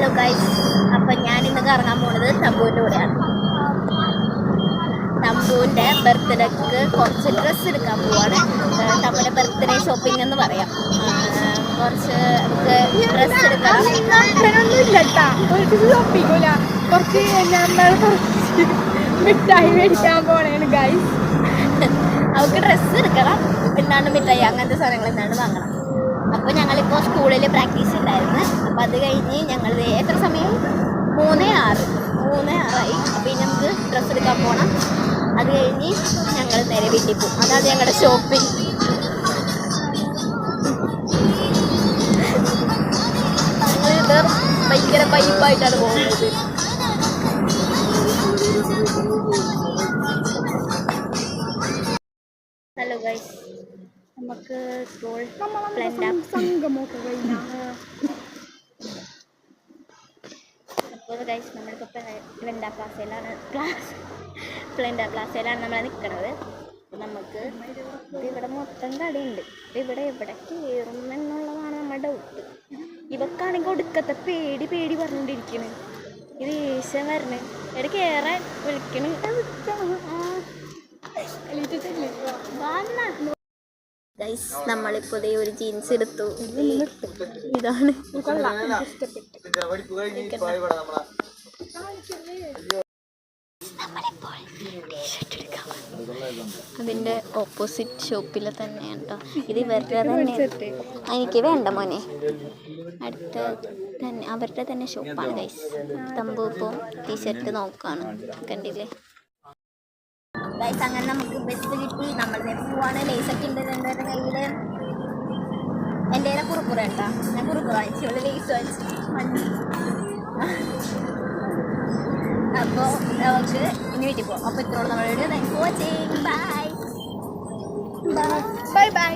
Hello guys, അപ്പം ഞാനിന്ന് കറങ്ങാൻ പോണത് തമ്പുവിൻ്റെ കൂടെയാണ്. തമ്പുവിൻ്റെ ബർത്ത്ഡേക്ക് കുറച്ച് ഡ്രസ്സ് എടുക്കാൻ പോവാണ്. തമ്പുവിൻ്റെ ബർത്ത്ഡേ ഷോപ്പിംഗ് എന്ന് പറയാം. കുറച്ച് നമുക്ക് ഡ്രസ്സ് എടുക്കണം. കുറച്ച് മിഠായി മേടിക്കാൻ പോണേണ് ഗൈസ്. അവൾക്ക് ഡ്രസ്സ് എടുക്കണം, പിന്നാണ്ട് മിഠായി അങ്ങനത്തെ സാധനങ്ങൾ എന്താണ് വാങ്ങണം. അപ്പോൾ ഞങ്ങളിപ്പോൾ സ്കൂളിൽ പ്രാക്ടീസ് ഉണ്ടായിരുന്നു. അപ്പോൾ അത് കഴിഞ്ഞ് ഞങ്ങൾ എത്ര സമയം 3:06 അപ്പോൾ ഇനി നമുക്ക് ഡ്രസ്സ് എടുക്കാൻ പോകണം. അത് കഴിഞ്ഞ് ഞങ്ങൾ നേരെ വീട്ടിൽ പോകും. അതാണ് ഞങ്ങളുടെ ഷോപ്പിംഗ്. ഞങ്ങളിത് ഭയങ്കര പൈപ്പായിട്ടാണ് പോകുന്നത്. ഹലോ ഗൈസ്, നമുക്ക് സ്കൂൾ അപ്പോൾ ഗൈസ് നമ്മളിപ്പോൾ പ്ലെൻഡ പ്ലാസയിലാണ് നമ്മൾ നിൽക്കുന്നത്. അപ്പോൾ നമുക്ക് ഇവിടെ മൊത്തം കടയുണ്ട്. ഇവിടെ എവിടെ കയറും എന്നുള്ളതാണ് നമ്മുടെ ഡൗട്ട്. ഇവക്കാണെങ്കിൽ ഒടുക്കത്തെ പേടി പറഞ്ഞുകൊണ്ടിരിക്കുന്നു. ഇത് ദേഷ്യം വരണേ, ഇവിടെ കയറാൻ വിളിക്കണ്. ഗൈസ്, നമ്മളിപ്പോൾ ഒരു ജീൻസ് എടുത്തു. ഇതാണ് അതിൻ്റെ ഓപ്പോസിറ്റ് ഷോപ്പിൽ തന്നെയാണ് കേട്ടോ. ഇത് ഇവരുടെ തന്നെ. എനിക്ക് വേണ്ട മോനെ, അടുത്ത തന്നെ അവരുടെ തന്നെ ഷോപ്പാണ് ഗൈസ്. തമ്പു ഇപ്പോൾ ടീഷർട്ട് നോക്കുകയാണ്, കണ്ടില്ലേ ഗൈസ്. അങ്ങനെ നമുക്ക് ബസ് കിട്ടി. നമ്മൾ പോവാണ്. ലേസൊക്കെ ഉണ്ട് എൻ്റെ കയ്യിൽ. എൻ്റെ കയ്യിലെ കുറുക്കുറ കേട്ടോ. ഞാൻ കുറുക്കുറ വാങ്ങിച്ചു, ഇവിടെ ലേസ് വാങ്ങിച്ചു മഞ്ഞ. അപ്പോൾ നമുക്ക് ഇനി വീട്ടിൽ പോകാം. അപ്പോൾ ഇത്രയോളം നമ്മുടെ video. Thanks for watching. Bye bye.